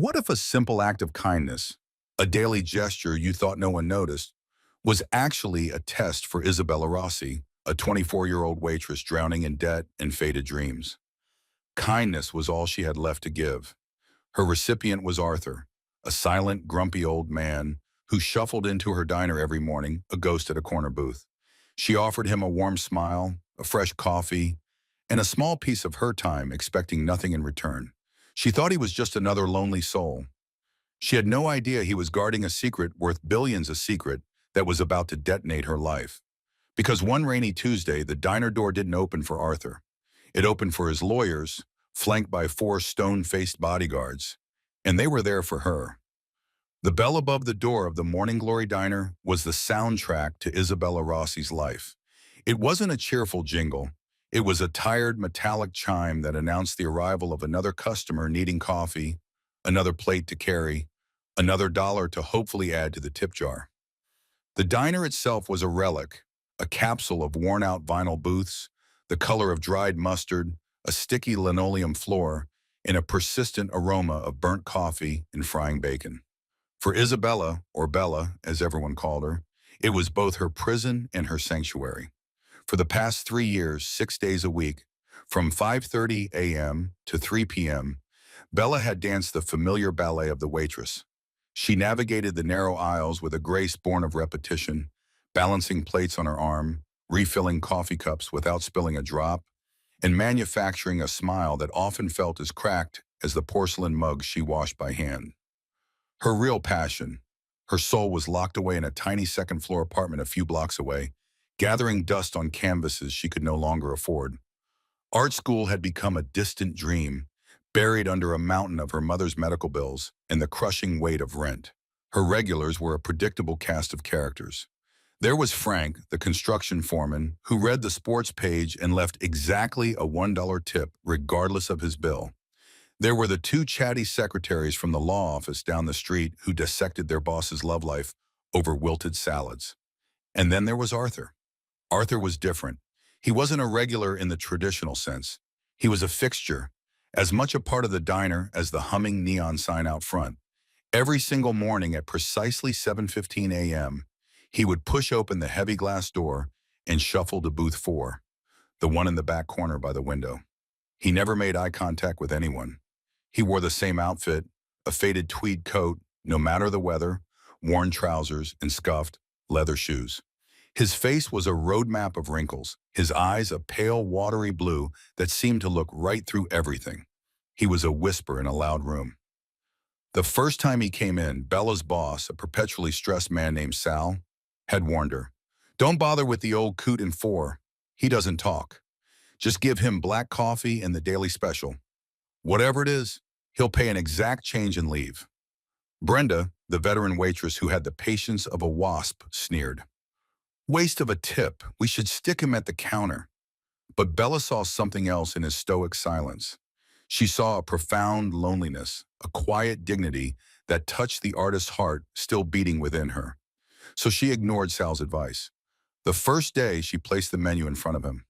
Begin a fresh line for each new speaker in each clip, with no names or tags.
What if a simple act of kindness, a daily gesture you thought no one noticed, was actually a test for Isabella Rossi, a 24-year-old waitress drowning in debt and faded dreams? Kindness was all she had left to give. Her recipient was Arthur, a silent, grumpy old man who shuffled into her diner every morning, a ghost at a corner booth. She offered him a warm smile, a fresh coffee, and a small piece of her time, expecting nothing in return. She thought he was just another lonely soul. She had no idea he was guarding a secret worth billions, a secret that was about to detonate her life. Because one rainy Tuesday, the diner door didn't open for Arthur. It opened for his lawyers, flanked by four stone-faced bodyguards, and they were there for her. The bell above the door of the Morning Glory Diner was the soundtrack to Isabella Rossi's life. It wasn't a cheerful jingle. It was a tired metallic chime that announced the arrival of another customer needing coffee, another plate to carry, another dollar to hopefully add to the tip jar. The diner itself was a relic, a capsule of worn-out vinyl booths, the color of dried mustard, a sticky linoleum floor, and a persistent aroma of burnt coffee and frying bacon. For Isabella, or Bella, as everyone called her, it was both her prison and her sanctuary. For the past 3 years, 6 days a week, from 5:30 a.m. to 3 p.m., Bella had danced the familiar ballet of the waitress. She navigated the narrow aisles with a grace born of repetition, balancing plates on her arm, refilling coffee cups without spilling a drop, and manufacturing a smile that often felt as cracked as the porcelain mugs she washed by hand. Her real passion, her soul was locked away in a tiny second-floor apartment a few blocks away, gathering dust on canvases she could no longer afford. Art school had become a distant dream, buried under a mountain of her mother's medical bills and the crushing weight of rent. Her regulars were a predictable cast of characters. There was Frank, the construction foreman, who read the sports page and left exactly a $1 tip regardless of his bill. There were the two chatty secretaries from the law office down the street who dissected their boss's love life over wilted salads. And then there was Arthur. Arthur was different. He wasn't a regular in the traditional sense. He was a fixture, as much a part of the diner as the humming neon sign out front. Every single morning at precisely 7:15 a.m., he would push open the heavy glass door and shuffle to booth 4, the one in the back corner by the window. He never made eye contact with anyone. He wore the same outfit, a faded tweed coat, no matter the weather, worn trousers, and scuffed leather shoes. His face was a roadmap of wrinkles, his eyes a pale, watery blue that seemed to look right through everything. He was a whisper in a loud room. The first time he came in, Bella's boss, a perpetually stressed man named Sal, had warned her, "Don't bother with the old coot in 4. He doesn't talk. Just give him black coffee and the daily special. Whatever it is, he'll pay an exact change and leave." Brenda, the veteran waitress who had the patience of a wasp, sneered. "Waste of a tip. We should stick him at the counter." But Bella saw something else in his stoic silence. She saw a profound loneliness, a quiet dignity that touched the artist's heart still beating within her. So she ignored Sal's advice. The first day, she placed the menu in front of him.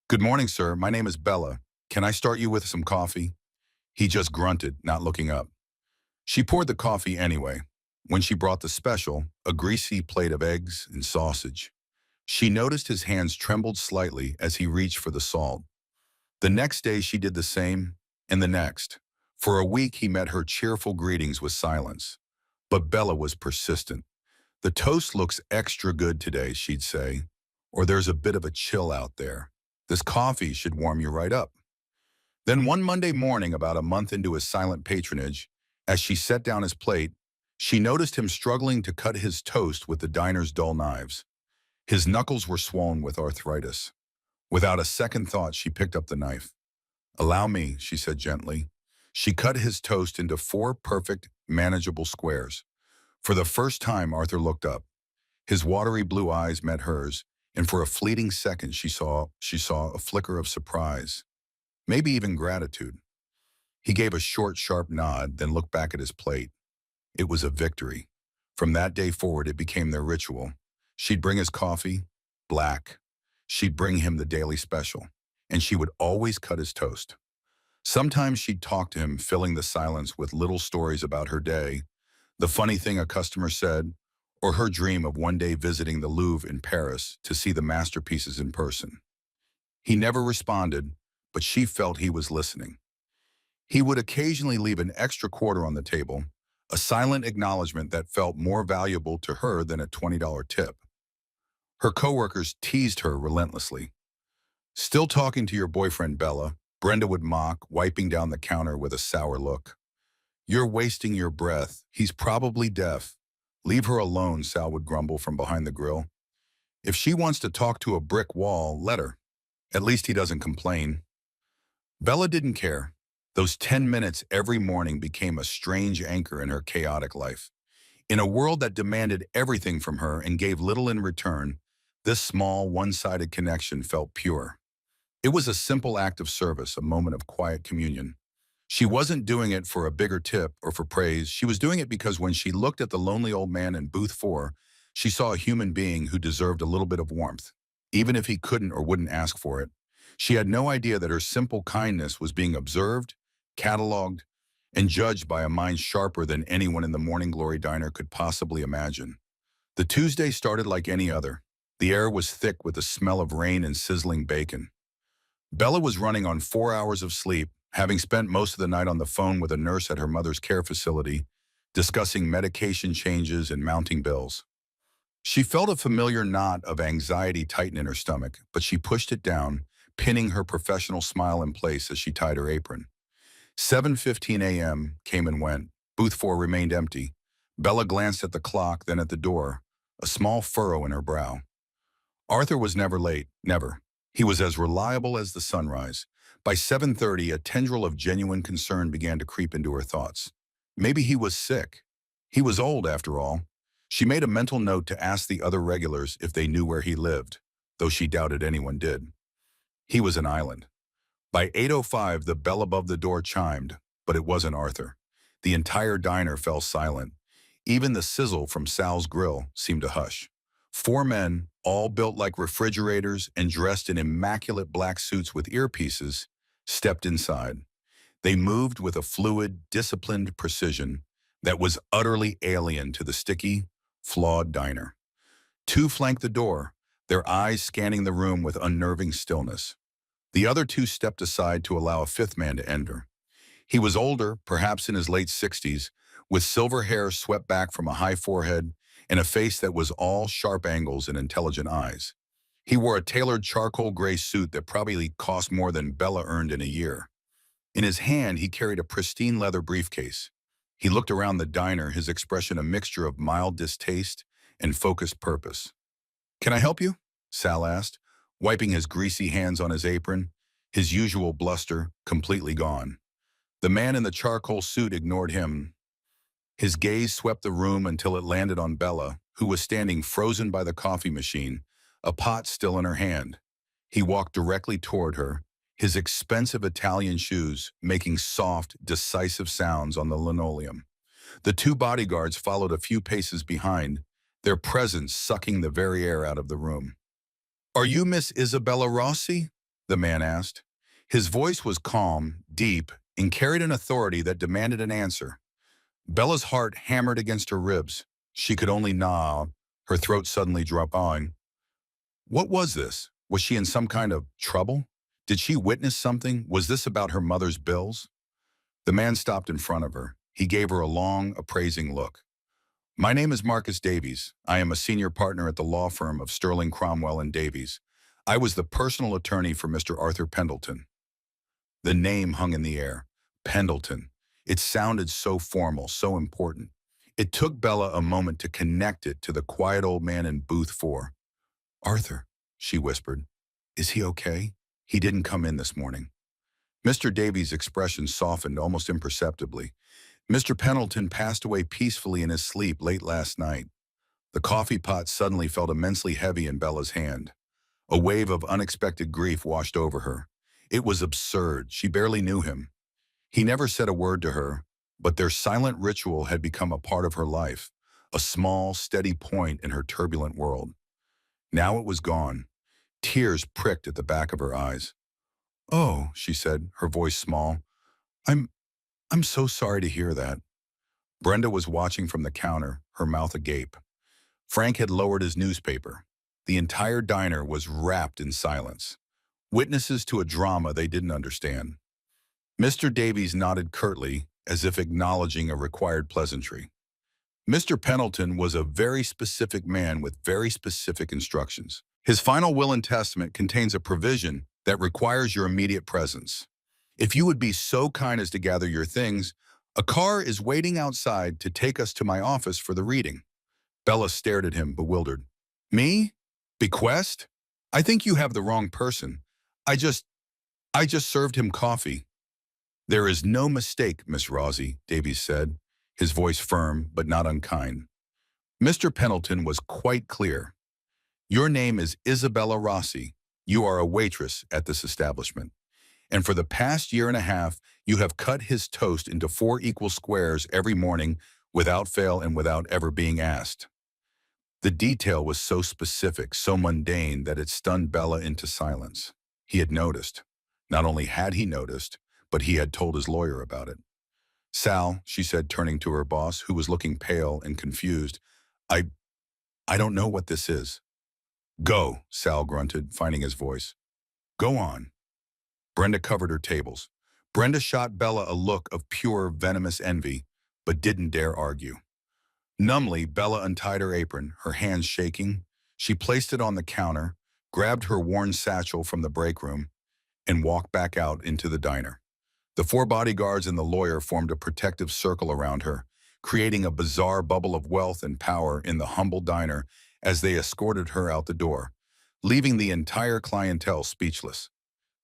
"Good morning, sir. My name is Bella. Can I start you with some coffee?" He just grunted, not looking up. She poured the coffee anyway. When she brought the special, a greasy plate of eggs and sausage, she noticed his hands trembled slightly as he reached for the salt. The next day she did the same, and the next. For a week he met her cheerful greetings with silence. But Bella was persistent. "The toast looks extra good today," she'd say, "or there's a bit of a chill out there. This coffee should warm you right up." Then one Monday morning, about a month into his silent patronage, as she set down his plate, she noticed him struggling to cut his toast with the diner's dull knives. His knuckles were swollen with arthritis. Without a second thought, she picked up the knife. "Allow me," she said gently. She cut his toast into 4 perfect, manageable squares. For the first time, Arthur looked up. His watery blue eyes met hers, and for a fleeting second she saw a flicker of surprise, maybe even gratitude. He gave a short, sharp nod, then looked back at his plate. It was a victory. From that day forward, it became their ritual. She'd bring his coffee, black. She'd bring him the daily special, and she would always cut his toast. Sometimes she'd talk to him, filling the silence with little stories about her day, the funny thing a customer said, or her dream of one day visiting the Louvre in Paris to see the masterpieces in person. He never responded, but she felt he was listening. He would occasionally leave an extra quarter on the table, a silent acknowledgement that felt more valuable to her than a $20 tip. Her coworkers teased her relentlessly. "Still talking to your boyfriend, Bella," Brenda would mock, wiping down the counter with a sour look. "You're wasting your breath. He's probably deaf." "Leave her alone," Sal would grumble from behind the grill. "If she wants to talk to a brick wall, let her. At least he doesn't complain." Bella didn't care. Those 10 minutes every morning became a strange anchor in her chaotic life. In a world that demanded everything from her and gave little in return, this small, one-sided connection felt pure. It was a simple act of service, a moment of quiet communion. She wasn't doing it for a bigger tip or for praise. She was doing it because when she looked at the lonely old man in booth 4, she saw a human being who deserved a little bit of warmth, even if he couldn't or wouldn't ask for it. She had no idea that her simple kindness was being observed, cataloged, and judged by a mind sharper than anyone in the Morning Glory diner could possibly imagine. The Tuesday started like any other. The air was thick with the smell of rain and sizzling bacon. Bella was running on 4 hours of sleep, having spent most of the night on the phone with a nurse at her mother's care facility, discussing medication changes and mounting bills. She felt a familiar knot of anxiety tighten in her stomach, but she pushed it down, pinning her professional smile in place as she tied her apron. 7:15 a.m. came and went. Booth 4 remained empty. Bella glanced at the clock, then at the door, a small furrow in her brow. Arthur was never late, never. He was as reliable as the sunrise. By 7:30, a tendril of genuine concern began to creep into her thoughts. Maybe he was sick. He was old, after all. She made a mental note to ask the other regulars if they knew where he lived, though she doubted anyone did. He was an island. By 8:05, the bell above the door chimed, but it wasn't Arthur. The entire diner fell silent. Even the sizzle from Sal's grill seemed to hush. 4 men, all built like refrigerators and dressed in immaculate black suits with earpieces, stepped inside. They moved with a fluid, disciplined precision that was utterly alien to the sticky, flawed diner. 2 flanked the door, their eyes scanning the room with unnerving stillness. The other 2 stepped aside to allow a 5th man to enter. He was older, perhaps in his late 60s, with silver hair swept back from a high forehead and a face that was all sharp angles and intelligent eyes. He wore a tailored charcoal gray suit that probably cost more than Bella earned in a year. In his hand, he carried a pristine leather briefcase. He looked around the diner, his expression a mixture of mild distaste and focused purpose. "Can I help you?" Sal asked, wiping his greasy hands on his apron, his usual bluster completely gone. The man in the charcoal suit ignored him. His gaze swept the room until it landed on Bella, who was standing frozen by the coffee machine, a pot still in her hand. He walked directly toward her, his expensive Italian shoes making soft, decisive sounds on the linoleum. The 2 bodyguards followed a few paces behind, their presence sucking the very air out of the room. "Are you Miss Isabella Rossi?" the man asked. His voice was calm, deep, and carried an authority that demanded an answer. Bella's heart hammered against her ribs. She could only nod, her throat suddenly drawing. What was this? Was she in some kind of trouble? Did she witness something? Was this about her mother's bills? The man stopped in front of her. He gave her a long, appraising look. "My name is Marcus Davies. I am a senior partner at the law firm of Sterling Cromwell and Davies. I was the personal attorney for Mr. Arthur Pendleton." The name hung in the air. Pendleton. It sounded so formal, so important. It took Bella a moment to connect it to the quiet old man in booth 4. "Arthur," she whispered. "Is he okay? He didn't come in this morning." Mr. Davies' expression softened almost imperceptibly. "Mr. Pendleton passed away peacefully in his sleep late last night." The coffee pot suddenly felt immensely heavy in Bella's hand. A wave of unexpected grief washed over her. It was absurd. She barely knew him. He never said a word to her, but their silent ritual had become a part of her life, a small, steady point in her turbulent world. Now it was gone. Tears pricked at the back of her eyes. "Oh," she said, her voice small. I'm, I'm so sorry to hear that. Brenda was watching from the counter, her mouth agape. Frank had lowered his newspaper. The entire diner was wrapped in silence. Witnesses to a drama they didn't understand. Mr. Davies nodded curtly, as if acknowledging a required pleasantry. Mr. Pendleton was a very specific man with very specific instructions. His final will and testament contains a provision that requires your immediate presence. If you would be so kind as to gather your things, a car is waiting outside to take us to my office for the reading. Bella stared at him, bewildered. Me? Bequest? I think you have the wrong person. I just served him coffee. There is no mistake, Miss Rossi, Davies said, his voice firm but not unkind. Mr. Pendleton was quite clear. Your name is Isabella Rossi. You are a waitress at this establishment. And for the past year and a half, you have cut his toast into 4 equal squares every morning without fail and without ever being asked. The detail was so specific, so mundane, that it stunned Bella into silence. He had noticed. Not only had he noticed, but he had told his lawyer about it. Sal, she said, turning to her boss, who was looking pale and confused, I don't know what this is. Go, Sal grunted, finding his voice. Go on. Brenda covered her tables. Brenda shot Bella a look of pure, venomous envy, but didn't dare argue. Numbly, Bella untied her apron, her hands shaking. She placed it on the counter, grabbed her worn satchel from the break room, and walked back out into the diner. The 4 bodyguards and the lawyer formed a protective circle around her, creating a bizarre bubble of wealth and power in the humble diner as they escorted her out the door, leaving the entire clientele speechless.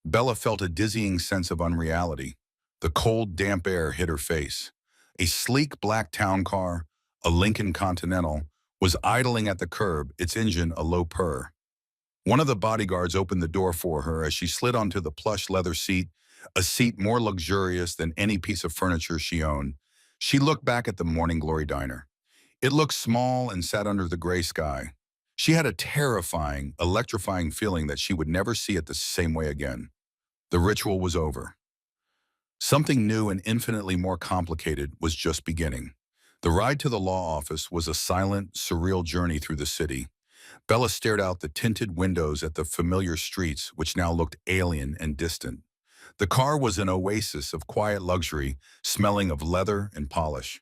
Bella felt a dizzying sense of unreality. The cold, damp air hit her face. A sleek black town car, a Lincoln Continental, was idling at the curb, its engine a low purr. One of the bodyguards opened the door for her as she slid onto the plush leather seat, a seat more luxurious than any piece of furniture she owned. She looked back at the Morning Glory diner. It looked small and sat under the gray sky. She had a terrifying, electrifying feeling that she would never see it the same way again. The ritual was over. Something new and infinitely more complicated was just beginning. The ride to the law office was a silent, surreal journey through the city. Bella stared out the tinted windows at the familiar streets, which now looked alien and distant. The car was an oasis of quiet luxury, smelling of leather and polish.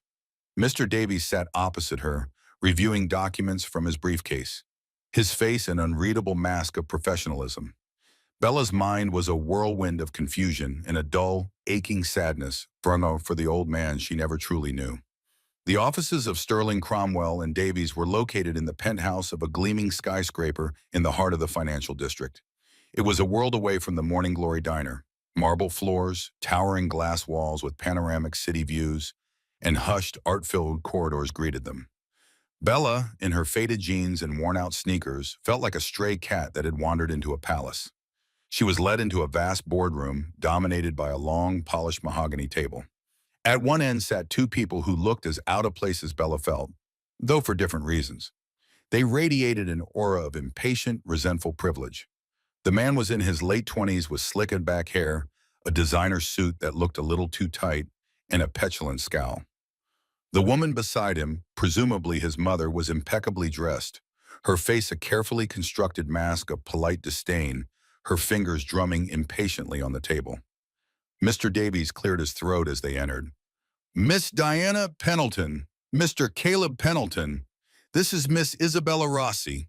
Mr. Davies sat opposite her, reviewing documents from his briefcase, his face an unreadable mask of professionalism. Bella's mind was a whirlwind of confusion and a dull, aching sadness for the old man she never truly knew. The offices of Sterling, Cromwell, and Davies were located in the penthouse of a gleaming skyscraper in the heart of the financial district. It was a world away from the Morning Glory diner. Marble floors, towering glass walls with panoramic city views, and hushed, art-filled corridors greeted them. Bella, in her faded jeans and worn-out sneakers, felt like a stray cat that had wandered into a palace. She was led into a vast boardroom dominated by a long, polished mahogany table. At one end sat 2 people who looked as out of place as Bella felt, though for different reasons. They radiated an aura of impatient, resentful privilege. The man was in his late 20s with slicked back hair, a designer suit that looked a little too tight, and a petulant scowl. The woman beside him, presumably his mother, was impeccably dressed, her face a carefully constructed mask of polite disdain, her fingers drumming impatiently on the table. Mr. Davies cleared his throat as they entered. Miss Diana Pendleton, Mr. Caleb Pendleton, this is Miss Isabella Rossi.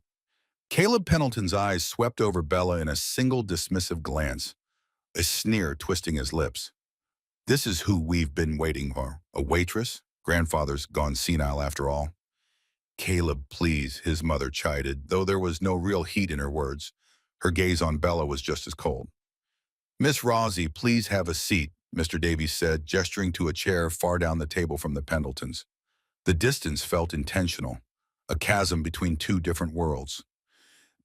Caleb Pendleton's eyes swept over Bella in a single dismissive glance, a sneer twisting his lips. This is who we've been waiting for, a waitress? Grandfather's gone senile after all. Caleb, please, his mother chided, though there was no real heat in her words. Her gaze on Bella was just as cold. Miss Rossi, please have a seat, Mr. Davies said, gesturing to a chair far down the table from the Pendletons. The distance felt intentional, a chasm between 2 different worlds.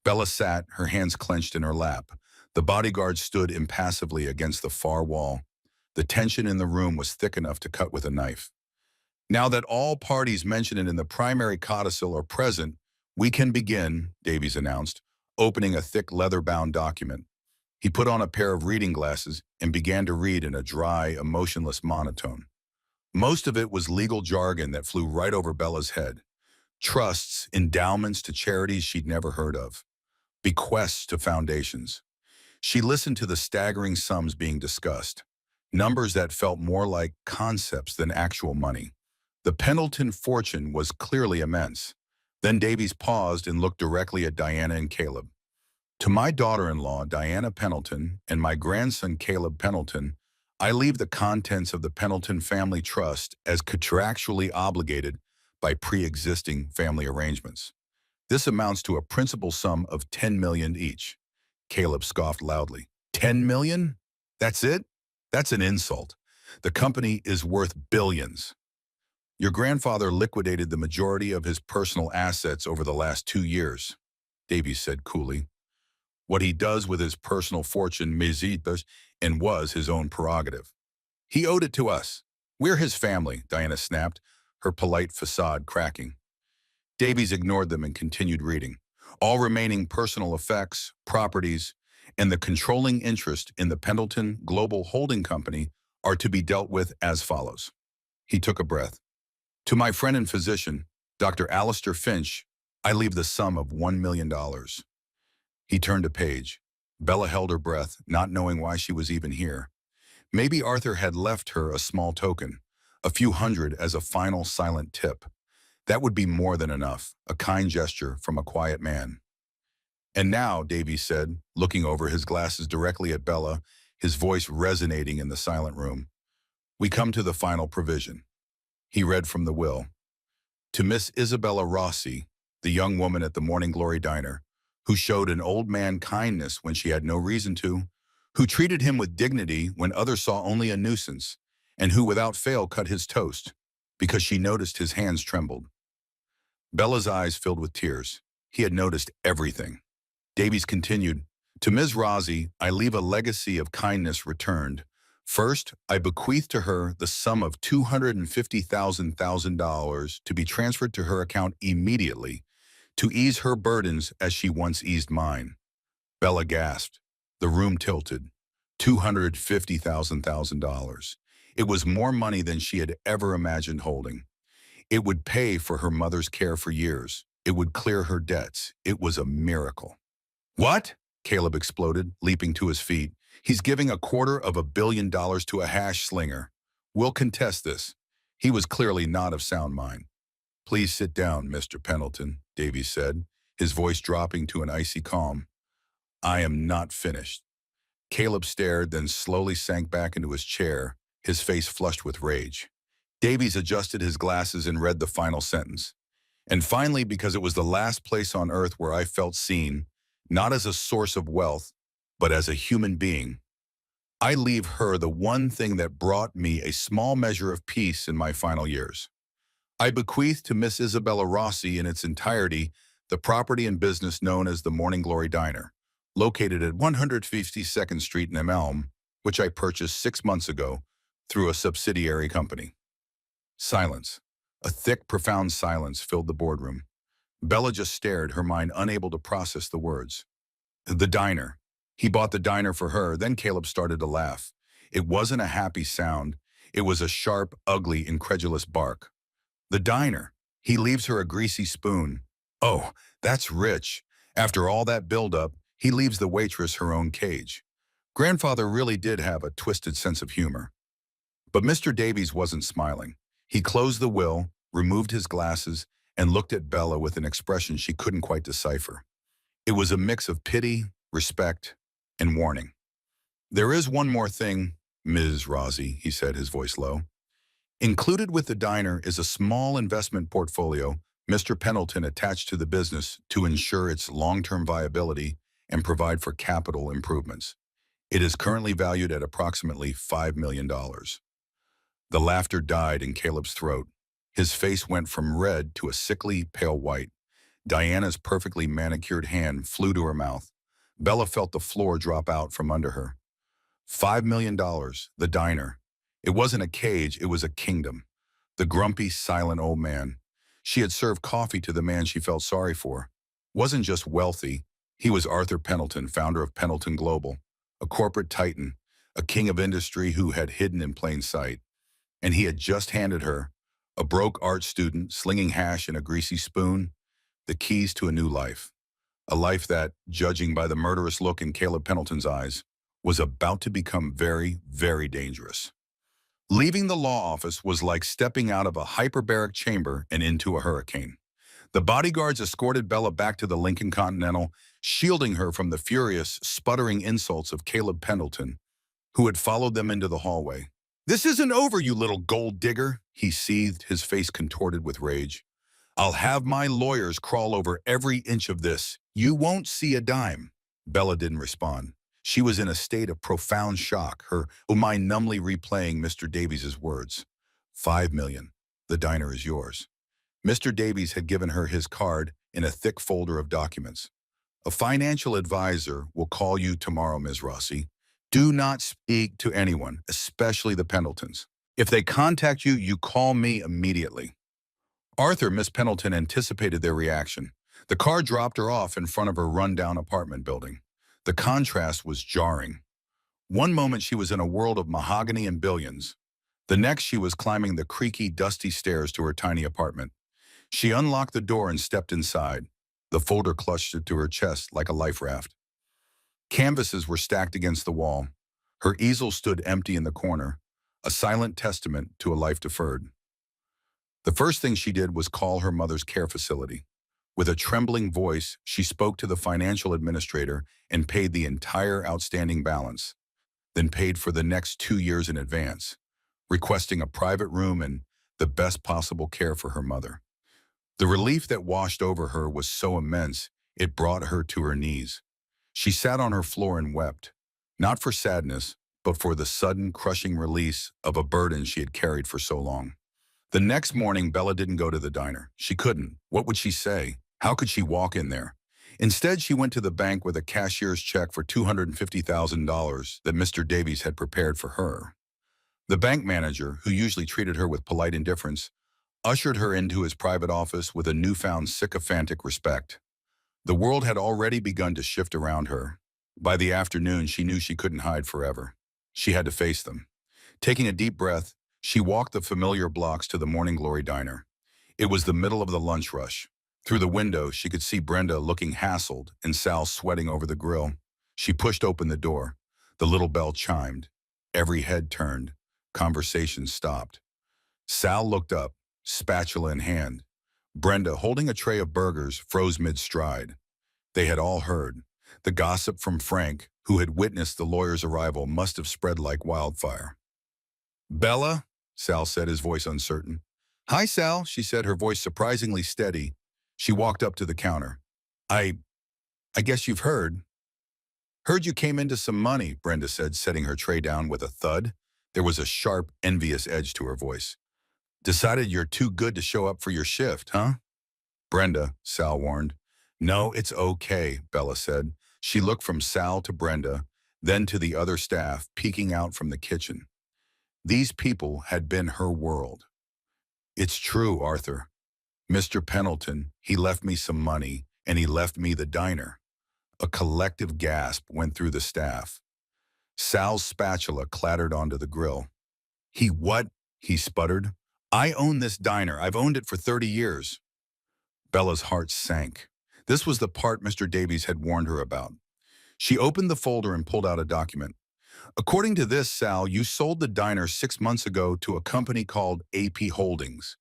Bella sat, her hands clenched in her lap. The bodyguard stood impassively against the far wall. The tension in the room was thick enough to cut with a knife. Now that all parties mentioned in the primary codicil are present, we can begin, Davies announced, opening a thick leather-bound document. He put on a pair of reading glasses and began to read in a dry, emotionless monotone. Most of it was legal jargon that flew right over Bella's head. Trusts, endowments to charities she'd never heard of, bequests to foundations. She listened to the staggering sums being discussed, numbers that felt more like concepts than actual money. The Pendleton fortune was clearly immense. Then Davies paused and looked directly at Diana and Caleb. To my daughter-in-law, Diana Pendleton, and my grandson, Caleb Pendleton, I leave the contents of the Pendleton Family Trust as contractually obligated by pre-existing family arrangements. This amounts to a principal sum of $10 million each. Caleb scoffed loudly. $10 million? That's it? That's an insult. The company is worth billions. Your grandfather liquidated the majority of his personal assets over the last 2 years, Davies said coolly. What he does with his personal fortune is and was his own prerogative. He owed it to us. We're his family, Diana snapped, her polite facade cracking. Davies ignored them and continued reading. All remaining personal effects, properties, and the controlling interest in the Pendleton Global Holding Company are to be dealt with as follows. He took a breath. To my friend and physician, Dr. Alistair Finch, I leave the sum of $1 million. He turned a page. Bella held her breath, not knowing why she was even here. Maybe Arthur had left her a small token, a few hundred as a final silent tip. That would be more than enough, a kind gesture from a quiet man. And now, Davies said, looking over his glasses directly at Bella, his voice resonating in the silent room, we come to the final provision. He read from the will. To Miss Isabella Rossi, the young woman at the Morning Glory Diner, who showed an old man kindness when she had no reason to, who treated him with dignity when others saw only a nuisance, and who without fail cut his toast, because she noticed his hands trembled. Bella's eyes filled with tears. He had noticed everything. Davies continued, to Ms. Rossi, I leave a legacy of kindness returned. First, I bequeath to her the sum of $250,000 to be transferred to her account immediately, to ease her burdens as she once eased mine. Bella gasped. The room tilted. $250,000. It was more money than she had ever imagined holding. It would pay for her mother's care for years. It would clear her debts. It was a miracle. What? Caleb exploded, leaping to his feet. He's giving $250 million to a hash slinger. We'll contest this. He was clearly not of sound mind. Please sit down, Mr. Pendleton, Davies said, his voice dropping to an icy calm. I am not finished. Caleb stared, then slowly sank back into his chair, his face flushed with rage. Davies adjusted his glasses and read the final sentence. And finally, because it was the last place on earth where I felt seen, not as a source of wealth, but as a human being, I leave her the one thing that brought me a small measure of peace in my final years. I bequeath to Miss Isabella Rossi in its entirety the property and business known as the Morning Glory Diner, located at 152nd Street in Elm, which I purchased 6 months ago through a subsidiary company. Silence. A thick, profound silence filled the boardroom. Bella just stared, her mind unable to process the words. The diner. He bought the diner for her, then Caleb started to laugh. It wasn't a happy sound. It was a sharp, ugly, incredulous bark. The diner. He leaves her a greasy spoon. Oh, that's rich. After all that build-up, he leaves the waitress her own cage. Grandfather really did have a twisted sense of humor. But Mr. Davies wasn't smiling. He closed the will, removed his glasses, and looked at Bella with an expression she couldn't quite decipher. It was a mix of pity, respect, and warning. There is one more thing, Ms. Rossi, he said, his voice low. Included with the diner is a small investment portfolio Mr. Pendleton attached to the business to ensure its long-term viability and provide for capital improvements. It is currently valued at approximately $5 million. The laughter died in Caleb's throat. His face went from red to a sickly, pale white. Diana's perfectly manicured hand flew to her mouth. Bella felt the floor drop out from under her. $5 million, the diner. It wasn't a cage, it was a kingdom. The grumpy, silent old man. She had served coffee to the man she felt sorry for. Wasn't just wealthy, he was Arthur Pendleton, founder of Pendleton Global, a corporate titan, a king of industry who had hidden in plain sight. And he had just handed her, a broke art student slinging hash in a greasy spoon, the keys to a new life. A life that, judging by the murderous look in Caleb Pendleton's eyes, was about to become very, very dangerous. Leaving the law office was like stepping out of a hyperbaric chamber and into a hurricane. The bodyguards escorted Bella back to the Lincoln Continental, shielding her from the furious, sputtering insults of Caleb Pendleton, who had followed them into the hallway. "This isn't over, you little gold digger," he seethed, his face contorted with rage. "I'll have my lawyers crawl over every inch of this. You won't see a dime." Bella didn't respond. She was in a state of profound shock, her mind numbly replaying Mr. Davies's words. "5 million. The diner is yours." Mr. Davies had given her his card in a thick folder of documents. "A financial advisor will call you tomorrow, Ms. Rossi. Do not speak to anyone, especially the Pendletons. If they contact you, you call me immediately." Arthur, Miss Pendleton, anticipated their reaction. The car dropped her off in front of her rundown apartment building. The contrast was jarring. One moment she was in a world of mahogany and billions. The next she was climbing the creaky, dusty stairs to her tiny apartment. She unlocked the door and stepped inside. The folder clutched to her chest like a life raft. Canvases were stacked against the wall. Her easel stood empty in the corner, a silent testament to a life deferred. The first thing she did was call her mother's care facility. With a trembling voice, she spoke to the financial administrator and paid the entire outstanding balance, then paid for the next 2 years in advance, requesting a private room and the best possible care for her mother. The relief that washed over her was so immense, it brought her to her knees. She sat on her floor and wept, not for sadness, but for the sudden, crushing release of a burden she had carried for so long. The next morning, Bella didn't go to the diner. She couldn't. What would she say? How could she walk in there? Instead, she went to the bank with a cashier's check for $250,000 that Mr. Davies had prepared for her. The bank manager, who usually treated her with polite indifference, ushered her into his private office with a newfound sycophantic respect. The world had already begun to shift around her. By the afternoon, she knew she couldn't hide forever. She had to face them. Taking a deep breath, she walked the familiar blocks to the Morning Glory diner. It was the middle of the lunch rush. Through the window, she could see Brenda looking hassled and Sal sweating over the grill. She pushed open the door. The little bell chimed. Every head turned. Conversation stopped. Sal looked up, spatula in hand. Brenda, holding a tray of burgers, froze mid-stride. They had all heard. The gossip from Frank, who had witnessed the lawyer's arrival, must have spread like wildfire. "Bella?" Sal said, his voice uncertain. "Hi, Sal," she said, her voice surprisingly steady. She walked up to the counter. I guess you've heard." "Heard you came into some money," Brenda said, setting her tray down with a thud. There was a sharp, envious edge to her voice. "Decided you're too good to show up for your shift, huh?" "Brenda," Sal warned. "No, it's okay," Bella said. She looked from Sal to Brenda, then to the other staff peeking out from the kitchen. These people had been her world. "It's true, Arthur. Mr. Pendleton, he left me some money, and he left me the diner." A collective gasp went through the staff. Sal's spatula clattered onto the grill. "He what?" he sputtered. "I own this diner. I've owned it for 30 years. Bella's heart sank. This was the part Mr. Davies had warned her about. She opened the folder and pulled out a document. "According to this, Sal, you sold the diner 6 months ago to a company called AP Holdings.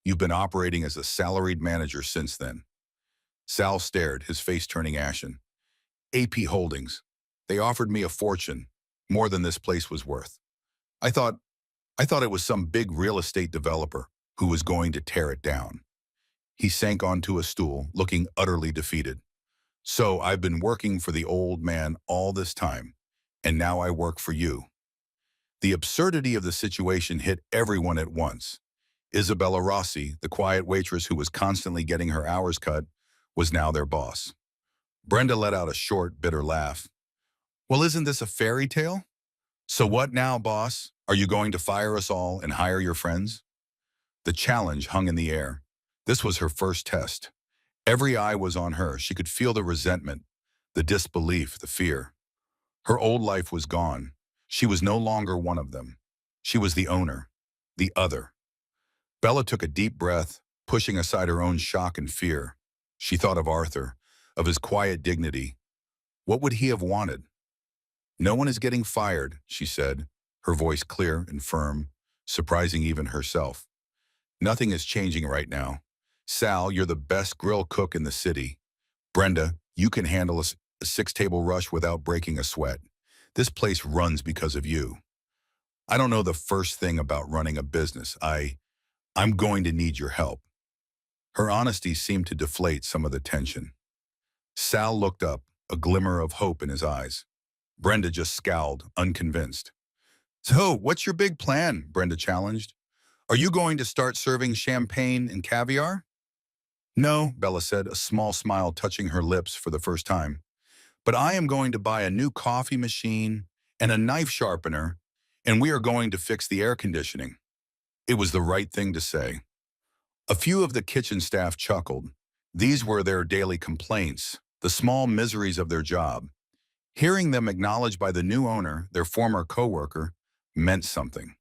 You've been operating as a salaried manager since then." Sal stared, his face turning ashen. "AP Holdings. They offered me a fortune, more than this place was worth. I thought it was some big real estate developer who was going to tear it down." He sank onto a stool, looking utterly defeated. "So I've been working for the old man all this time, and now I work for you." The absurdity of the situation hit everyone at once. Isabella Rossi, the quiet waitress who was constantly getting her hours cut, was now their boss. Brenda let out a short, bitter laugh. "Well, isn't this a fairy tale? So what now, boss? Are you going to fire us all and hire your friends?" The challenge hung in the air. This was her first test. Every eye was on her. She could feel the resentment, the disbelief, the fear. Her old life was gone. She was no longer one of them. She was the owner, the other. Bella took a deep breath, pushing aside her own shock and fear. She thought of Arthur, of his quiet dignity. What would he have wanted? "No one is getting fired," she said, her voice clear and firm, surprising even herself. "Nothing is changing right now. Sal, you're the best grill cook in the city. Brenda, you can handle a six-table rush without breaking a sweat. This place runs because of you. I don't know the first thing about running a business. I'm going to need your help." Her honesty seemed to deflate some of the tension. Sal looked up, a glimmer of hope in his eyes. Brenda just scowled, unconvinced. "So, what's your big plan?" Brenda challenged. "Are you going to start serving champagne and caviar?" "No," Bella said, a small smile touching her lips for the first time. "But I am going to buy a new coffee machine and a knife sharpener, and we are going to fix the air conditioning." It was the right thing to say. A few of the kitchen staff chuckled. These were their daily complaints, the small miseries of their job. Hearing them acknowledged by the new owner, their former coworker, meant something.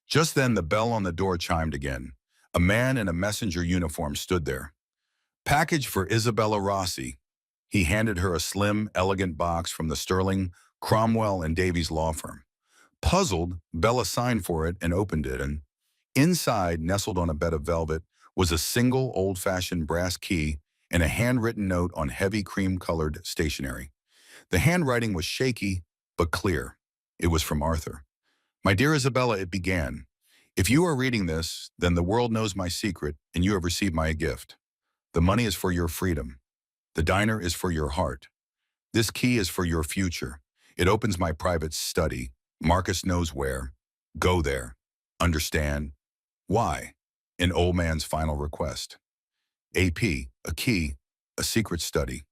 Just then the bell on the door chimed again. A man in a messenger uniform stood there. "Package for Isabella Rossi." He handed her a slim, elegant box from the Sterling, Cromwell, and Davies law firm. Puzzled, Bella signed for it and opened it, and inside, nestled on a bed of velvet, was a single old-fashioned brass key and a handwritten note on heavy cream-colored stationery. The handwriting was shaky, but clear. It was from Arthur. "My dear Isabella," it began. "If you are reading this, then the world knows my secret, and you have received my gift. The money is for your freedom. The diner is for your heart. This key is for your future. It opens my private study. Marcus knows where. Go there. Understand? Why? An old man's final request. AP, a key, a secret study."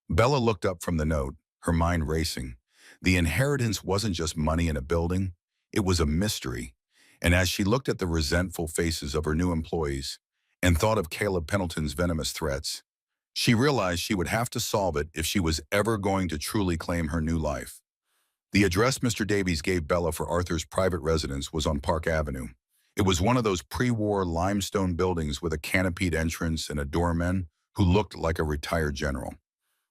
Bella looked up from the note, her mind racing. The inheritance wasn't just money in a building. It was a mystery. And as she looked at the resentful faces of her new employees and thought of Caleb Pendleton's venomous threats, she realized she would have to solve it if she was ever going to truly claim her new life. The address Mr. Davies gave Bella for Arthur's private residence was on Park Avenue. It was one of those pre-war limestone buildings with a canopied entrance and a doorman who looked like a retired general.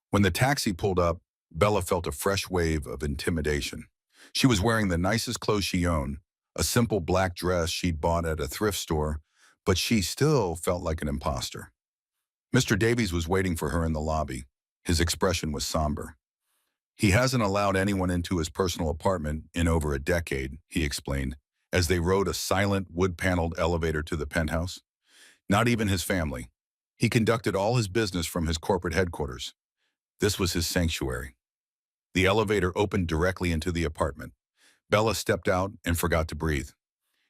When the taxi pulled up, Bella felt a fresh wave of intimidation. She was wearing the nicest clothes she owned, a simple black dress she'd bought at a thrift store, but she still felt like an imposter. Mr. Davies was waiting for her in the lobby. His expression was somber. "He hasn't allowed anyone into his personal apartment in over a decade," he explained, as they rode a silent, wood-paneled elevator to the penthouse. "Not even his family. He conducted all his business from his corporate headquarters. This was his sanctuary." The elevator opened directly into the apartment. Bella stepped out and forgot to breathe.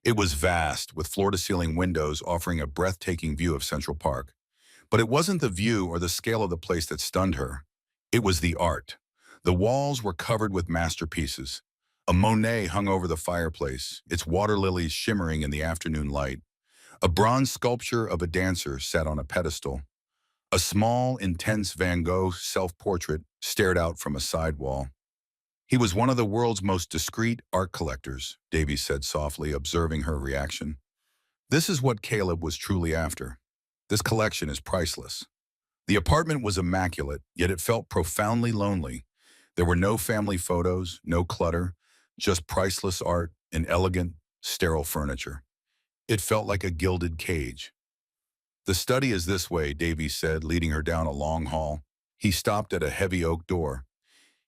It was vast, with floor-to-ceiling windows offering a breathtaking view of Central Park. But it wasn't the view or the scale of the place that stunned her. It was the art. The walls were covered with masterpieces. A Monet hung over the fireplace, its water lilies shimmering in the afternoon light. A bronze sculpture of a dancer sat on a pedestal. A small, intense Van Gogh self-portrait stared out from a side wall. "He was one of the world's most discreet art collectors," Davies said softly, observing her reaction. "This is what Caleb was truly after. This collection is priceless." The apartment was immaculate, yet it felt profoundly lonely. There were no family photos, no clutter, just priceless art and elegant, sterile furniture. It felt like a gilded cage. "The study is this way," Davies said, leading her down a long hall. He stopped at a heavy oak door.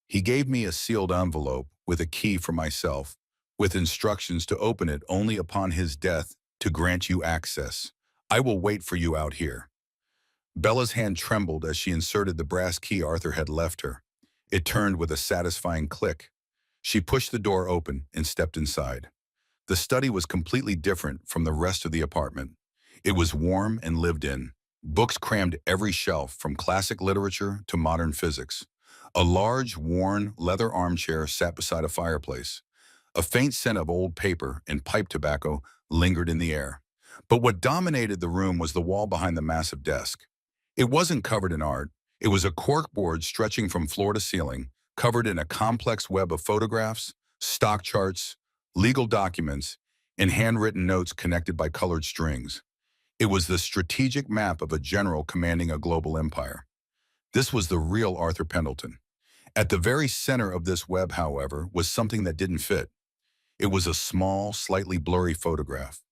"He gave me a sealed envelope with a key for myself, with instructions to open it only upon his death to grant you access. I will wait for you out here." Bella's hand trembled as she inserted the brass key Arthur had left her. It turned with a satisfying click. She pushed the door open and stepped inside. The study was completely different from the rest of the apartment. It was warm and lived in. Books crammed every shelf, from classic literature to modern physics. A large, worn, leather armchair sat beside a fireplace. A faint scent of old paper and pipe tobacco lingered in the air. But what dominated the room was the wall behind the massive desk. It wasn't covered in art. It was a corkboard stretching from floor to ceiling, covered in a complex web of photographs, stock charts, legal documents, and handwritten notes connected by colored strings. It was the strategic map of a general commanding a global empire. This was the real Arthur Pendleton. At the very center of this web, however, was something that didn't fit. It was a small, slightly blurry photograph.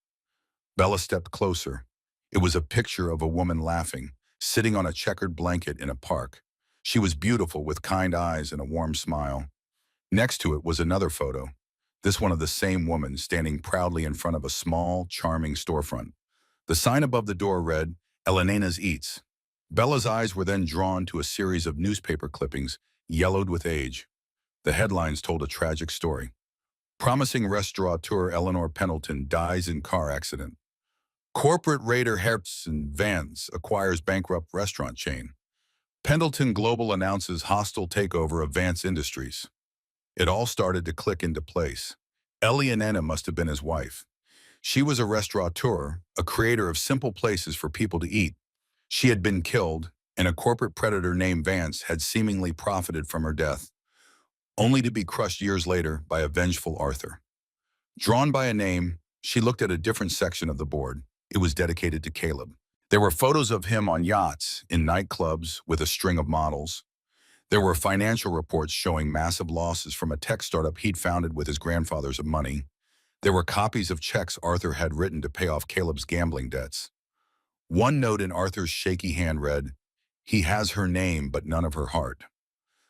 Bella stepped closer. It was a picture of a woman laughing, sitting on a checkered blanket in a park. She was beautiful with kind eyes and a warm smile. Next to it was another photo, this one of the same woman standing proudly in front of a small, charming storefront. The sign above the door read, Elena's Eats. Bella's eyes were then drawn to a series of newspaper clippings, yellowed with age. The headlines told a tragic story. Promising restaurateur Eleanor Pendleton dies in car accident. Corporate raider Hertzen Vance acquires bankrupt restaurant chain. Pendleton Global announces hostile takeover of Vance Industries. It all started to click into place. Eleanor must have been his wife. She was a restaurateur, a creator of simple places for people to eat. She had been killed, and a corporate predator named Vance had seemingly profited from her death, only to be crushed years later by a vengeful Arthur. Drawn by a name, she looked at a different section of the board. It was dedicated to Caleb. There were photos of him on yachts, in nightclubs, with a string of models. There were financial reports showing massive losses from a tech startup he'd founded with his grandfather's money. There were copies of checks Arthur had written to pay off Caleb's gambling debts. One note in Arthur's shaky hand read, "He has her name, but none of her heart."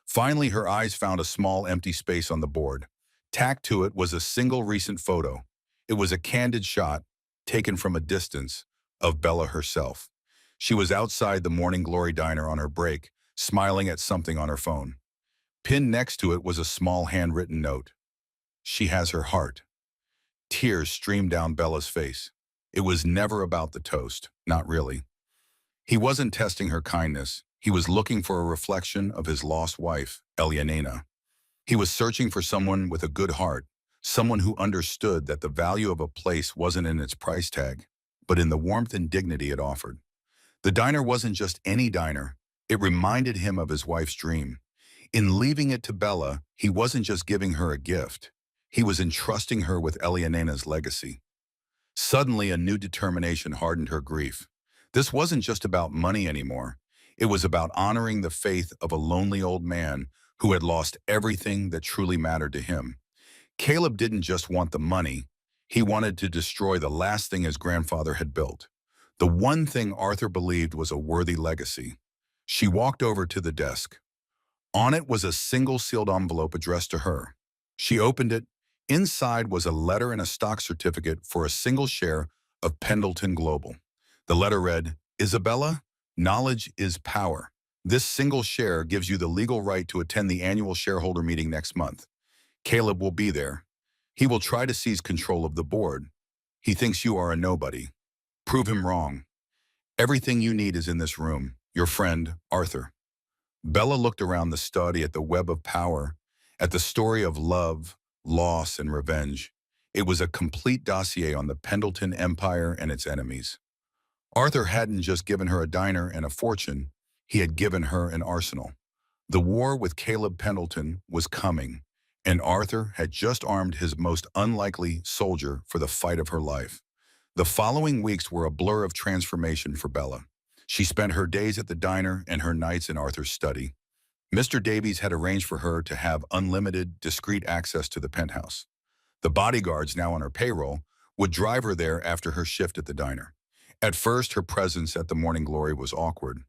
Finally, her eyes found a small empty space on the board. Tacked to it was a single recent photo. It was a candid shot, taken from a distance, of Bella herself. She was outside the Morning Glory diner on her break, smiling at something on her phone. Pinned next to it was a small handwritten note. "She has her heart." Tears streamed down Bella's face. It was never about the toast, not really. He wasn't testing her kindness. He was looking for a reflection of his lost wife, Eleanor. He was searching for someone with a good heart, someone who understood that the value of a place wasn't in its price tag, but in the warmth and dignity it offered. The diner wasn't just any diner. It reminded him of his wife's dream. In leaving it to Bella, he wasn't just giving her a gift. He was entrusting her with Eleanor's legacy. Suddenly, a new determination hardened her grief. This wasn't just about money anymore. It was about honoring the faith of a lonely old man who had lost everything that truly mattered to him. Caleb didn't just want the money. He wanted to destroy the last thing his grandfather had built. The one thing Arthur believed was a worthy legacy. She walked over to the desk. On it was a single sealed envelope addressed to her. She opened it. Inside was a letter and a stock certificate for a single share of Pendleton Global. The letter read, "Isabella, knowledge is power. This single share gives you the legal right to attend the annual shareholder meeting next month. Caleb will be there. He will try to seize control of the board. He thinks you are a nobody. Prove him wrong. Everything you need is in this room. Your friend, Arthur." Bella looked around the study at the web of power, at the story of love, loss, and revenge. It was a complete dossier on the Pendleton Empire and its enemies. Arthur hadn't just given her a diner and a fortune, he had given her an arsenal. The war with Caleb Pendleton was coming, and Arthur had just armed his most unlikely soldier for the fight of her life. The following weeks were a blur of transformation for Bella. She spent her days at the diner and her nights in Arthur's study. Mr. Davies had arranged for her to have unlimited, discreet access to the penthouse. The bodyguards, now on her payroll, would drive her there after her shift at the diner. At first, her presence at the Morning Glory was awkward.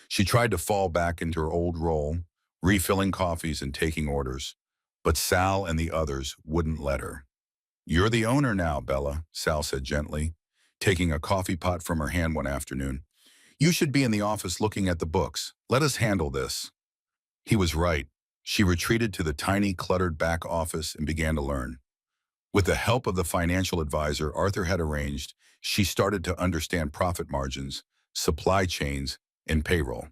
She tried to fall back into her old role, refilling coffees and taking orders. But Sal and the others wouldn't let her. "You're the owner now, Bella," Sal said gently, taking a coffee pot from her hand one afternoon. "You should be in the office looking at the books. Let us handle this." He was right. She retreated to the tiny, cluttered back office and began to learn. With the help of the financial advisor Arthur had arranged, she started to understand profit margins, supply chains, and payroll.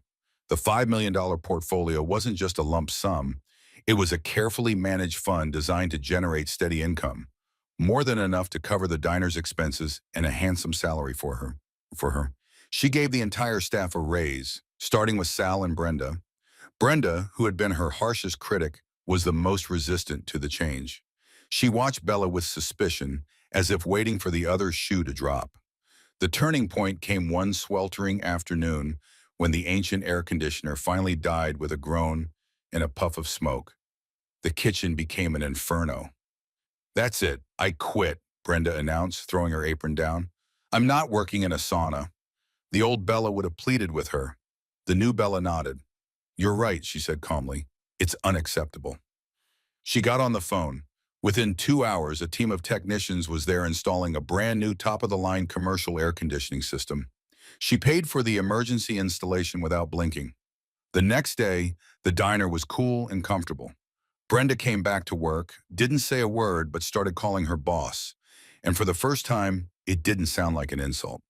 The $5 million portfolio wasn't just a lump sum. It was a carefully managed fund designed to generate steady income, more than enough to cover the diner's expenses and a handsome salary for her. She gave the entire staff a raise, starting with Sal and Brenda. Brenda, who had been her harshest critic, was the most resistant to the change. She watched Bella with suspicion, as if waiting for the other shoe to drop. The turning point came one sweltering afternoon when the ancient air conditioner finally died with a groan and a puff of smoke. The kitchen became an inferno. "That's it. I quit," Brenda announced, throwing her apron down. "I'm not working in a sauna." The old Bella would have pleaded with her. The new Bella nodded. "You're right," she said calmly. "It's unacceptable." She got on the phone. Within 2 hours, a team of technicians was there installing a brand new top-of-the-line commercial air conditioning system. She paid for the emergency installation without blinking. The next day, the diner was cool and comfortable. Brenda came back to work, didn't say a word, but started calling her boss. And for the first time, it didn't sound like an insult.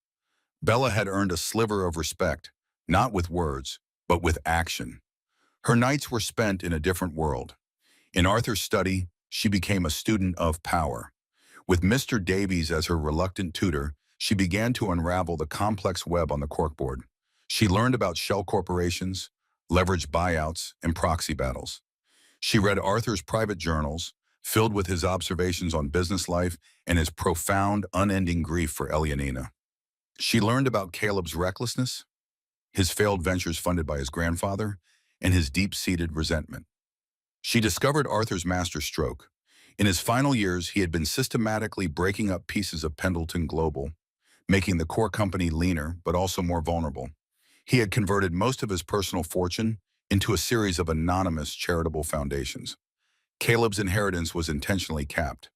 Bella had earned a sliver of respect, not with words, but with action. Her nights were spent in a different world. In Arthur's study, she became a student of power. With Mr. Davies as her reluctant tutor, she began to unravel the complex web on the corkboard. She learned about shell corporations, leveraged buyouts, and proxy battles. She read Arthur's private journals, filled with his observations on business life and his profound, unending grief for Elianina. She learned about Caleb's recklessness, his failed ventures funded by his grandfather, and his deep-seated resentment. She discovered Arthur's master stroke. In his final years, he had been systematically breaking up pieces of Pendleton Global, making the core company leaner but also more vulnerable. He had converted most of his personal fortune into a series of anonymous charitable foundations. Caleb's inheritance was intentionally capped.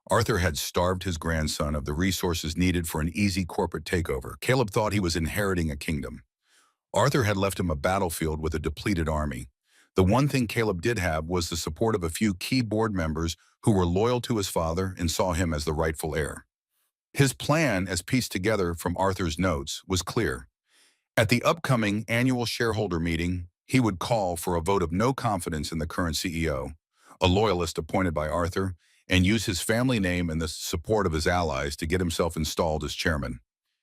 Arthur had starved his grandson of the resources needed for an easy corporate takeover. Caleb thought he was inheriting a kingdom. Arthur had left him a battlefield with a depleted army. The one thing Caleb did have was the support of a few key board members who were loyal to his father and saw him as the rightful heir. His plan, as pieced together from Arthur's notes, was clear. At the upcoming annual shareholder meeting, he would call for a vote of no confidence in the current CEO, a loyalist appointed by Arthur, and use his family name and the support of his allies to get himself installed as chairman.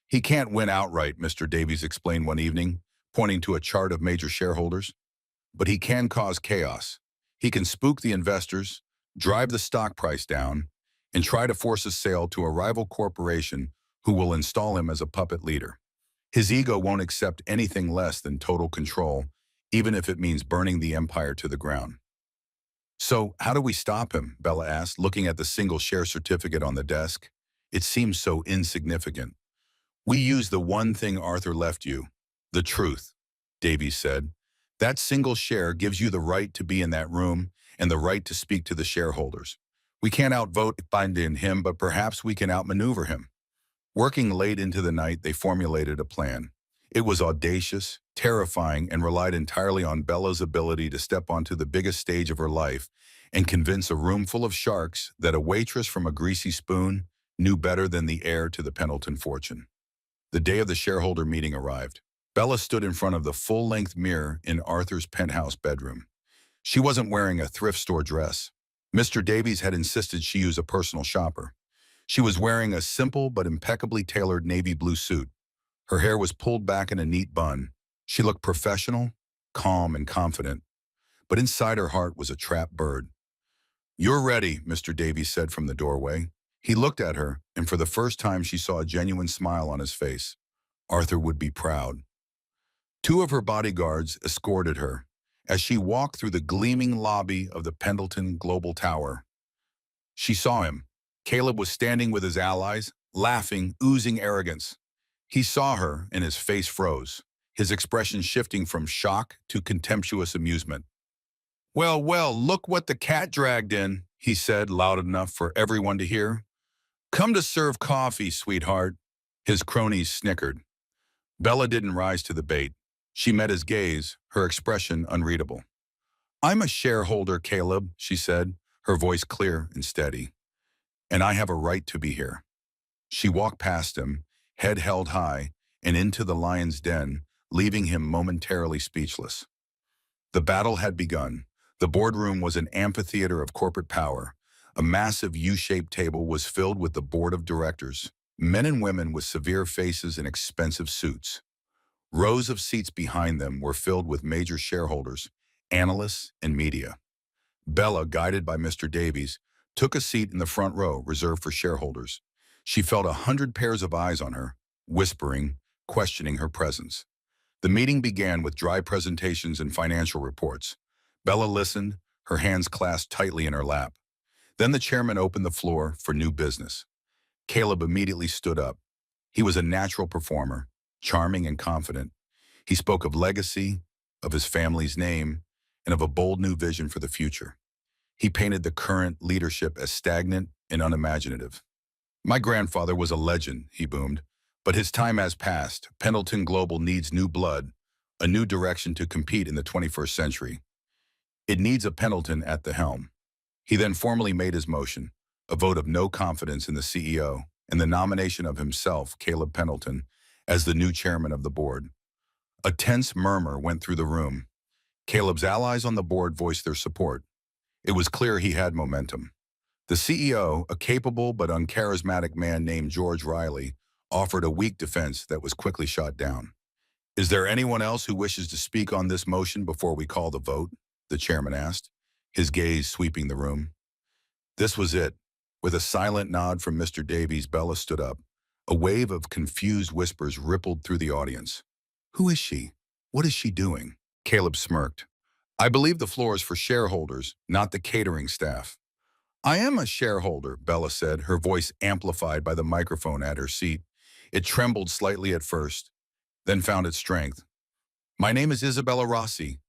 "He can't win outright," Mr. Davies explained one evening, pointing to a chart of major shareholders. "But he can cause chaos. He can spook the investors, drive the stock price down, and try to force a sale to a rival corporation who will install him as a puppet leader. His ego won't accept anything less than total control, even if it means burning the empire to the ground." "So, how do we stop him?" Bella asked, looking at the single share certificate on the desk. It seemed so insignificant. "We use the one thing Arthur left you, the truth," Davies said. "That single share gives you the right to be in that room and the right to speak to the shareholders. We can't outvote Biden him, but perhaps we can outmaneuver him." Working late into the night, they formulated a plan. It was audacious, terrifying, and relied entirely on Bella's ability to step onto the biggest stage of her life and convince a room full of sharks that a waitress from a greasy spoon knew better than the heir to the Pendleton fortune. The day of the shareholder meeting arrived. Bella stood in front of the full-length mirror in Arthur's penthouse bedroom. She wasn't wearing a thrift store dress. Mr. Davies had insisted she use a personal shopper. She was wearing a simple but impeccably tailored navy blue suit. Her hair was pulled back in a neat bun. She looked professional, calm, and confident. But inside her heart was a trapped bird. "You're ready," Mr. Davies said from the doorway. He looked at her, and for the first time she saw a genuine smile on his face. Arthur would be proud. Two of her bodyguards escorted her. As she walked through the gleaming lobby of the Pendleton Global Tower, she saw him. Caleb was standing with his allies, laughing, oozing arrogance. He saw her, and his face froze, his expression shifting from shock to contemptuous amusement. "Well, well, look what the cat dragged in," he said, loud enough for everyone to hear. "Come to serve coffee, sweetheart." His cronies snickered. Bella didn't rise to the bait. She met his gaze, her expression unreadable. "I'm a shareholder, Caleb," she said, her voice clear and steady. "And I have a right to be here." She walked past him, head held high, and into the lion's den, leaving him momentarily speechless. The battle had begun. The boardroom was an amphitheater of corporate power. A massive U-shaped table was filled with the board of directors, men and women with severe faces and expensive suits. Rows of seats behind them were filled with major shareholders, analysts, and media. Bella, guided by Mr. Davies, took a seat in the front row reserved for shareholders. She felt 100 pairs of eyes on her, whispering, questioning her presence. The meeting began with dry presentations and financial reports. Bella listened, her hands clasped tightly in her lap. Then the chairman opened the floor for new business. Caleb immediately stood up. He was a natural performer, charming and confident. He spoke of legacy, of his family's name, and of a bold new vision for the future. He painted the current leadership as stagnant and unimaginative. My grandfather was a legend, he boomed, but his time has passed. Pendleton Global needs new blood, a new direction to compete in the 21st century. It needs a Pendleton at the helm. He then formally made his motion, a vote of no confidence in the CEO, and the nomination of himself, Caleb Pendleton, as the new chairman of the board. A tense murmur went through the room. Caleb's allies on the board voiced their support. It was clear he had momentum. The CEO, a capable but uncharismatic man named George Riley, offered a weak defense that was quickly shot down. "Is there anyone else who wishes to speak on this motion before we call the vote?" the chairman asked, his gaze sweeping the room. This was it. With a silent nod from Mr. Davies, Bella stood up. A wave of confused whispers rippled through the audience. "Who is she? What is she doing?" Caleb smirked. "I believe the floor is for shareholders, not the catering staff." "I am a shareholder," Bella said, her voice amplified by the microphone at her seat. It trembled slightly at first, then found its strength. "My name is Isabella Rossi."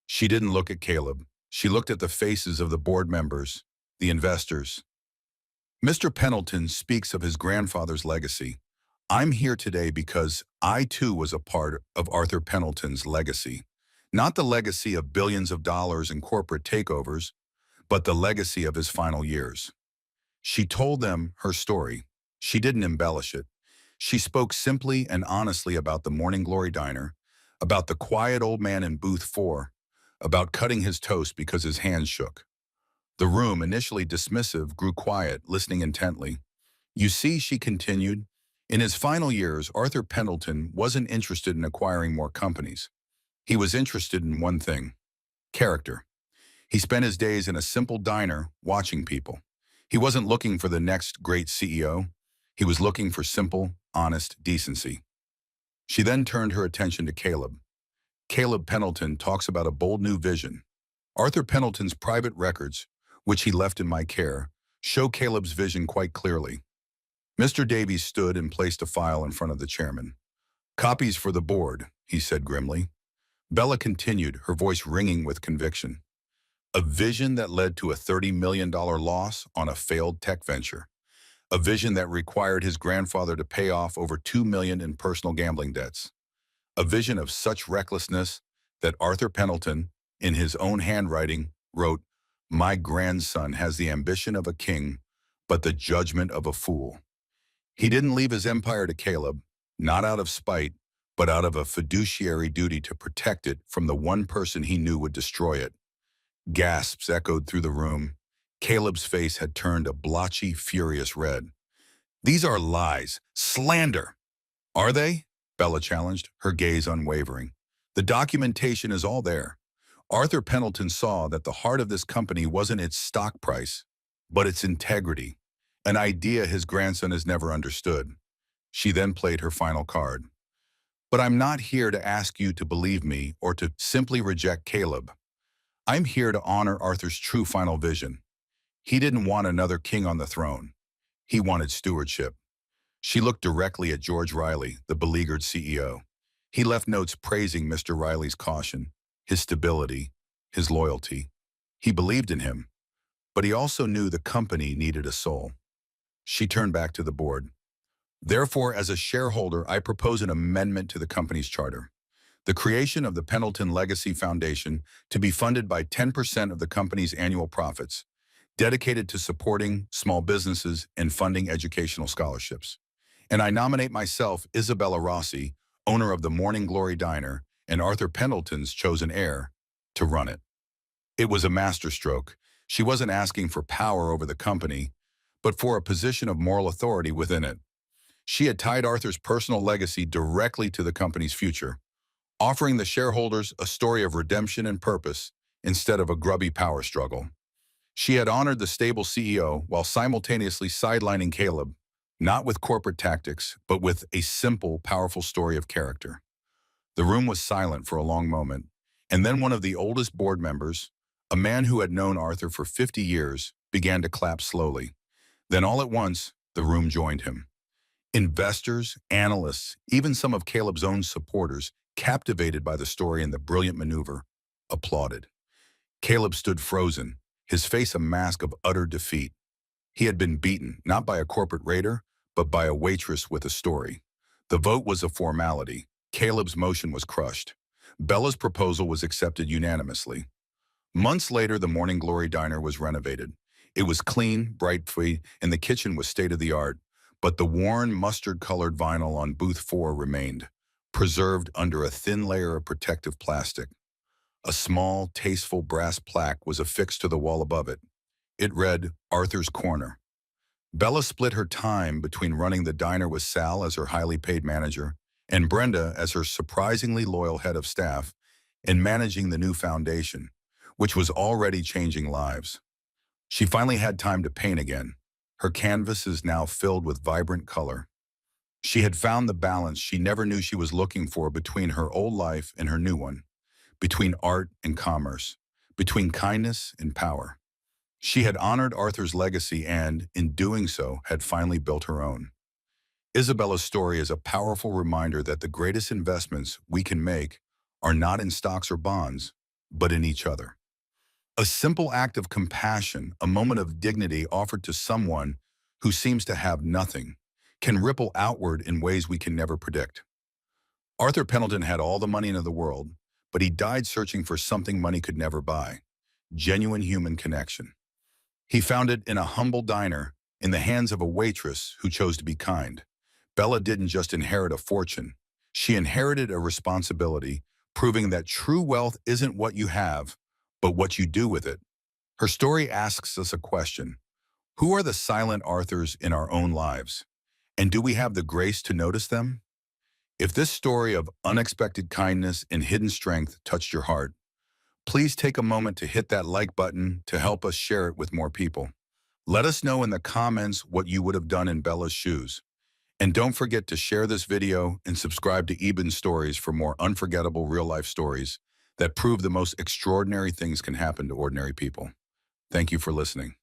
She didn't look at Caleb. She looked at the faces of the board members, the investors. "Mr. Pendleton speaks of his grandfather's legacy. I'm here today because I too was a part of Arthur Pendleton's legacy. Not the legacy of billions of dollars in corporate takeovers, but the legacy of his final years." She told them her story. She didn't embellish it. She spoke simply and honestly about the Morning Glory Diner, about the quiet old man in booth 4, about cutting his toast because his hands shook. The room, initially dismissive, grew quiet, listening intently. "You see," she continued, "in his final years, Arthur Pendleton wasn't interested in acquiring more companies. He was interested in one thing: character. He spent his days in a simple diner watching people. He wasn't looking for the next great CEO. He was looking for simple, honest decency." She then turned her attention to Caleb. "Caleb Pendleton talks about a bold new vision. Arthur Pendleton's private records, which he left in my care, show Caleb's vision quite clearly." Mr. Davies stood and placed a file in front of the chairman. "Copies for the board," he said grimly. Bella continued, her voice ringing with conviction. "A vision that led to a $30 million loss on a failed tech venture. A vision that required his grandfather to pay off over $2 million in personal gambling debts. A vision of such recklessness that Arthur Pendleton, in his own handwriting, wrote, 'My grandson has the ambition of a king, but the judgment of a fool.' He didn't leave his empire to Caleb, not out of spite, but out of a fiduciary duty to protect it from the one person he knew would destroy it." Gasps echoed through the room. Caleb's face had turned a blotchy, furious red. "These are lies, slander." "Are they?" Bella challenged, her gaze unwavering. "The documentation is all there. Arthur Pendleton saw that the heart of this company wasn't its stock price, but its integrity, an idea his grandson has never understood." She then played her final card. "But I'm not here to ask you to believe me or to simply reject Caleb. I'm here to honor Arthur's true final vision. He didn't want another king on the throne. He wanted stewardship." She looked directly at George Riley, the beleaguered CEO. He left notes praising Mr. Riley's caution, his stability, his loyalty. He believed in him, but he also knew the company needed a soul. She turned back to the board. "Therefore, as a shareholder, I propose an amendment to the company's charter. The creation of the Pendleton Legacy Foundation to be funded by 10% of the company's annual profits, dedicated to supporting small businesses and funding educational scholarships. And I nominate myself, Isabella Rossi, owner of the Morning Glory Diner and Arthur Pendleton's chosen heir, to run it." It was a masterstroke. She wasn't asking for power over the company, but for a position of moral authority within it. She had tied Arthur's personal legacy directly to the company's future, offering the shareholders a story of redemption and purpose instead of a grubby power struggle. She had honored the stable CEO while simultaneously sidelining Caleb, not with corporate tactics, but with a simple, powerful story of character. The room was silent for a long moment, and then one of the oldest board members, a man who had known Arthur for 50 years, began to clap slowly. Then all at once, the room joined him. Investors, analysts, even some of Caleb's own supporters, captivated by the story and the brilliant maneuver, applauded. Caleb stood frozen, his face a mask of utter defeat. He had been beaten, not by a corporate raider, but by a waitress with a story. The vote was a formality. Caleb's motion was crushed. Bella's proposal was accepted unanimously. Months later, the Morning Glory Diner was renovated. It was clean, bright-free, and the kitchen was state-of-the-art, but the worn, mustard-colored vinyl on booth 4 remained, preserved under a thin layer of protective plastic. A small, tasteful brass plaque was affixed to the wall above it. It read, Arthur's Corner. Bella split her time between running the diner with Sal as her highly paid manager and Brenda as her surprisingly loyal head of staff and managing the new foundation, which was already changing lives. She finally had time to paint again. Her canvas is now filled with vibrant color. She had found the balance she never knew she was looking for between her old life and her new one, between art and commerce, between kindness and power. She had honored Arthur's legacy and, in doing so, had finally built her own. Isabella's story is a powerful reminder that the greatest investments we can make are not in stocks or bonds, but in each other. A simple act of compassion, a moment of dignity offered to someone who seems to have nothing, can ripple outward in ways we can never predict. Arthur Pendleton had all the money in the world, but he died searching for something money could never buy: genuine human connection. He found it in a humble diner, in the hands of a waitress who chose to be kind. Bella didn't just inherit a fortune. She inherited a responsibility, proving that true wealth isn't what you have, but what you do with it. Her story asks us a question. Who are the silent Arthurs in our own lives? And do we have the grace to notice them? If this story of unexpected kindness and hidden strength touched your heart, please take a moment to hit that like button to help us share it with more people. Let us know in the comments what you would have done in Bella's shoes. And don't forget to share this video and subscribe to Ebon Stories for more unforgettable real-life stories that prove the most extraordinary things can happen to ordinary people. Thank you for listening.